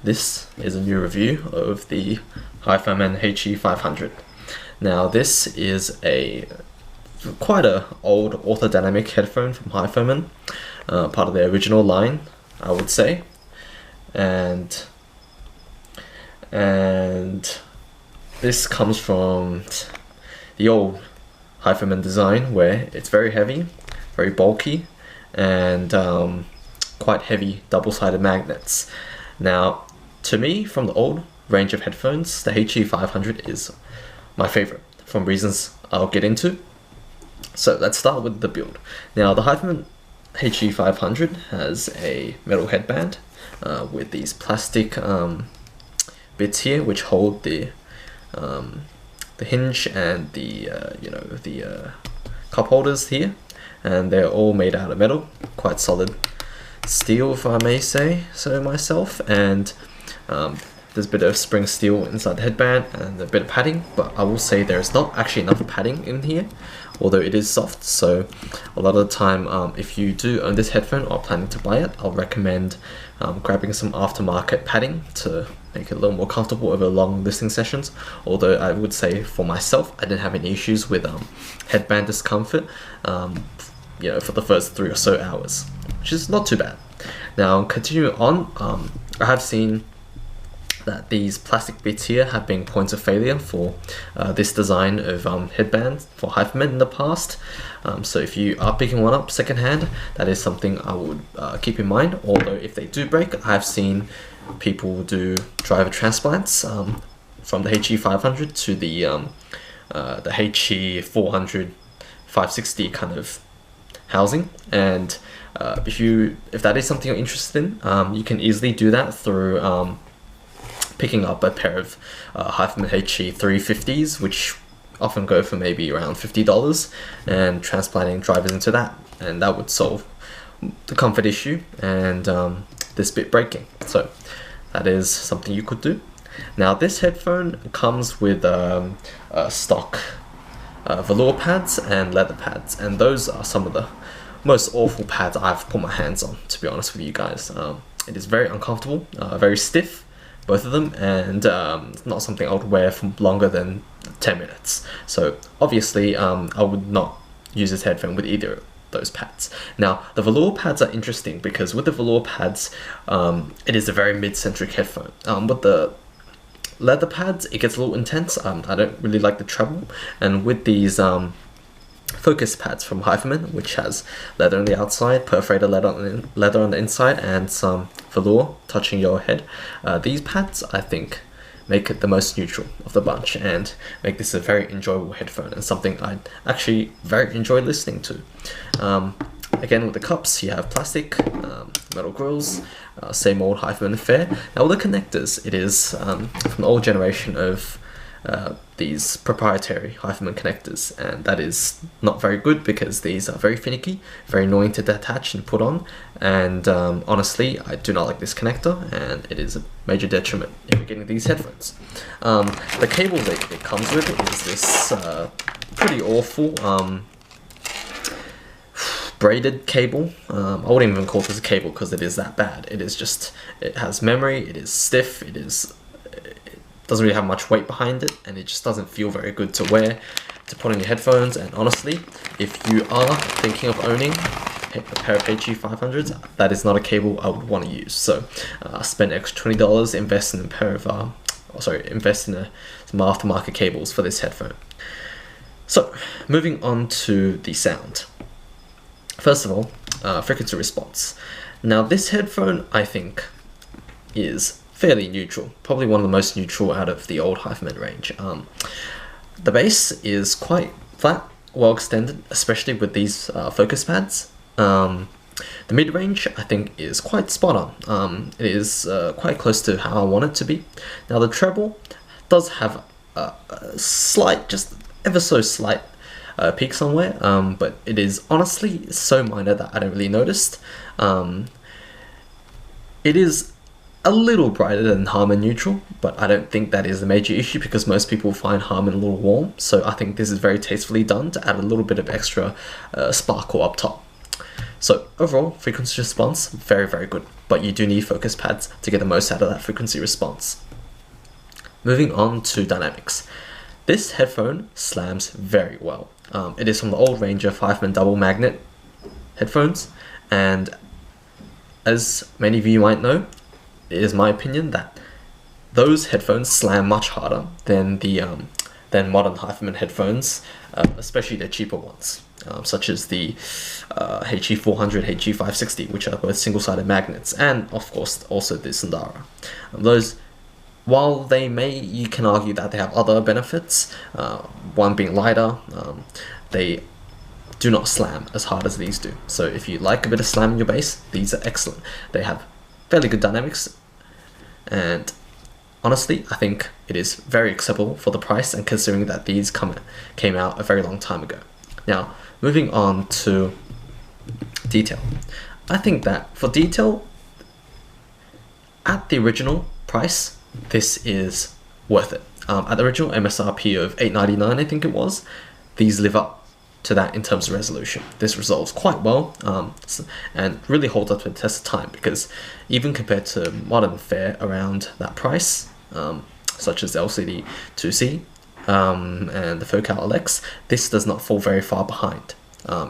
This is a new review of the Hifiman HE-500. Now this is quite a old orthodynamic headphone from Hifiman, part of their original line, I would say, and this comes from the old Hifiman design where it's very heavy, very bulky, and quite heavy double-sided magnets. Now, to me, from the old range of headphones, the HE-500 is my favorite, from reasons I'll get into. So let's start with the build. Now, the Hifiman HE-500 has a metal headband with these plastic bits here, which hold the hinge and the cup holders here, and they're all made out of metal, quite solid steel, if I may say so myself. And there's a bit of spring steel inside the headband and a bit of padding, but I will say there's not actually enough padding in here, although it is soft. So a lot of the time, if you do own this headphone or are planning to buy it, I'll recommend grabbing some aftermarket padding to make it a little more comfortable over long listening sessions. Although I would say for myself, I didn't have any issues with headband discomfort for the first 3 or so hours, which is not too bad. Now, continuing on, I have seen that these plastic bits here have been points of failure for this design of headband for Hifiman in the past. So if you are picking one up secondhand, that is something I would keep in mind. Although if they do break, I've seen people do driver transplants from the HE-500 to the HE-400 560 kind of housing. And if that is something you're interested in, you can easily do that through picking up a pair of Hifiman HE-350s, which often go for maybe around $50, and transplanting drivers into that, and that would solve the comfort issue and this bit breaking. So that is something you could do. Now, this headphone comes with stock velour pads and leather pads, and those are some of the most awful pads I've put my hands on, to be honest with you guys. It is very uncomfortable, very stiff, both of them, and not something I would wear for longer than 10 minutes. So obviously I would not use this headphone with either of those pads. Now, the velour pads are interesting because with the velour pads, it is a very mid-centric headphone. With the leather pads, it gets a little intense. I don't really like the treble, and with these focus pads from Hifiman, which has leather on the outside, perforated leather on the inside, and some velour touching your head, these pads, I think, make it the most neutral of the bunch and make this a very enjoyable headphone and something I actually very enjoy listening to. Again, with the cups, you have plastic, metal grills, same old Hifiman fare. Now, with the connectors, it is from the old generation of these proprietary Hifiman connectors, and that is not very good because these are very finicky, very annoying to detach and put on, and honestly, I do not like this connector, and it is a major detriment if you're getting these headphones. The cable that it comes with is this pretty awful braided cable. I wouldn't even call this a cable because it is that bad. It is just, it has memory, it is stiff, it doesn't really have much weight behind it, and it just doesn't feel very good to wear, to put on your headphones. And honestly, if you are thinking of owning a pair of HE-500s, that is not a cable I would want to use. So spend extra $20, invest in a pair of invest in some aftermarket cables for this headphone. So moving on to the sound. First of all, frequency response. Now, this headphone, I think, is fairly neutral, probably one of the most neutral out of the old Hifiman range. The bass is quite flat, well extended, especially with these focus pads. The mid-range, I think, is quite spot on. It is quite close to how I want it to be. Now, the treble does have a slight, just ever so slight peak somewhere, but it is honestly so minor that I don't really notice. It is a little brighter than Harman neutral, but I don't think that is a major issue because most people find Harman a little warm, so I think this is very tastefully done to add a little bit of extra sparkle up top. So overall, frequency response, very, very good, but you do need focus pads to get the most out of that frequency response. Moving on to dynamics. This headphone slams very well. It is from the old range of Hifiman double magnet headphones, and as many of you might know, it is my opinion that those headphones slam much harder than the modern Hifiman headphones, especially the cheaper ones, such as the HE-400, HE-560, which are both single-sided magnets, and of course also the Sundara. Those, while you can argue that they have other benefits, one being lighter, they do not slam as hard as these do. So if you like a bit of slam in your bass, these are excellent. They have fairly good dynamics, and honestly, I think it is very acceptable for the price, and considering that these came out a very long time ago. Now, moving on to detail. I think that for detail, at the original price, this is worth it. At the original MSRP of $8.99, I think it was, these live up to that in terms of resolution. This resolves quite well, and really holds up to the test of time, because even compared to modern fare around that price, such as the LCD 2C and the Focal LX, this does not fall very far behind.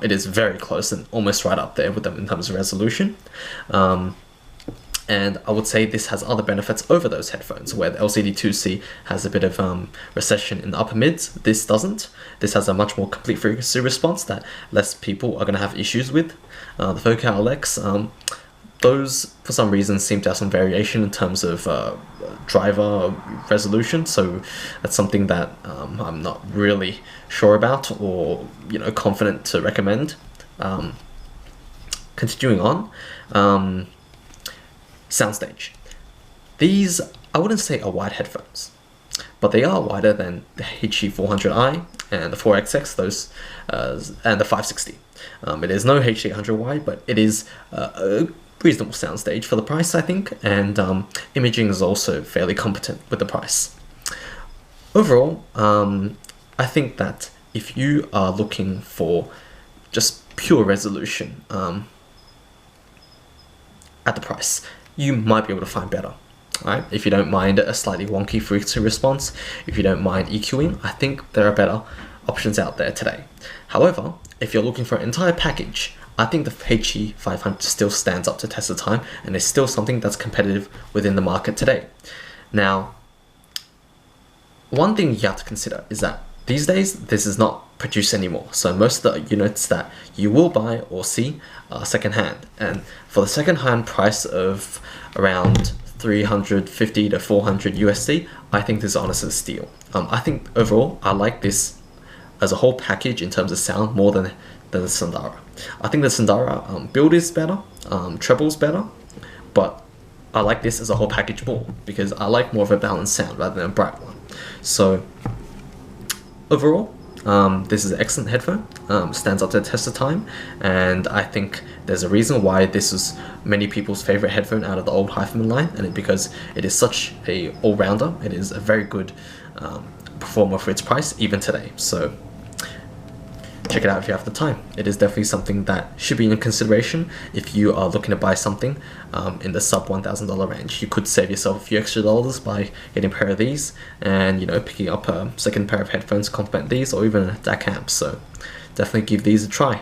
It is very close and almost right up there with them in terms of resolution. And I would say this has other benefits over those headphones, where the LCD 2C has a bit of recession in the upper mids. This doesn't. This has a much more complete frequency response that less people are going to have issues with. The Focal LX, those for some reason seem to have some variation in terms of driver resolution, so that's something that I'm not really sure about or confident to recommend. Continuing on. Soundstage. These, I wouldn't say are wide headphones, but they are wider than the HE-400i and the 4XX, and the 560. It is no HE-800 wide, but it is a reasonable soundstage for the price, I think, and imaging is also fairly competent with the price. Overall, I think that if you are looking for just pure resolution at the price, you might be able to find better. Right? If you don't mind a slightly wonky frequency response, if you don't mind EQing, I think there are better options out there today. However, if you're looking for an entire package, I think the HE-500 still stands up to test of time and is still something that's competitive within the market today. Now, one thing you have to consider is that these days, this is not produced anymore. So most of the units that you will buy or see are secondhand. And for the secondhand price of around 350 to 400 USD, I think this is honestly a steal. I think overall, I like this as a whole package in terms of sound more than the Sundara. I think the Sundara build is better, treble's better, but I like this as a whole package more because I like more of a balanced sound rather than a bright one. So overall, this is an excellent headphone, stands up to the test of time, and I think there's a reason why this is many people's favorite headphone out of the old Hifiman line, and it's because it is such a all-rounder. It is a very good performer for its price, even today. So check it out if you have the time. It is definitely something that should be in consideration if you are looking to buy something in the sub $1,000 range. You could save yourself a few extra dollars by getting a pair of these and picking up a second pair of headphones to complement these, or even a DAC amp. So definitely give these a try.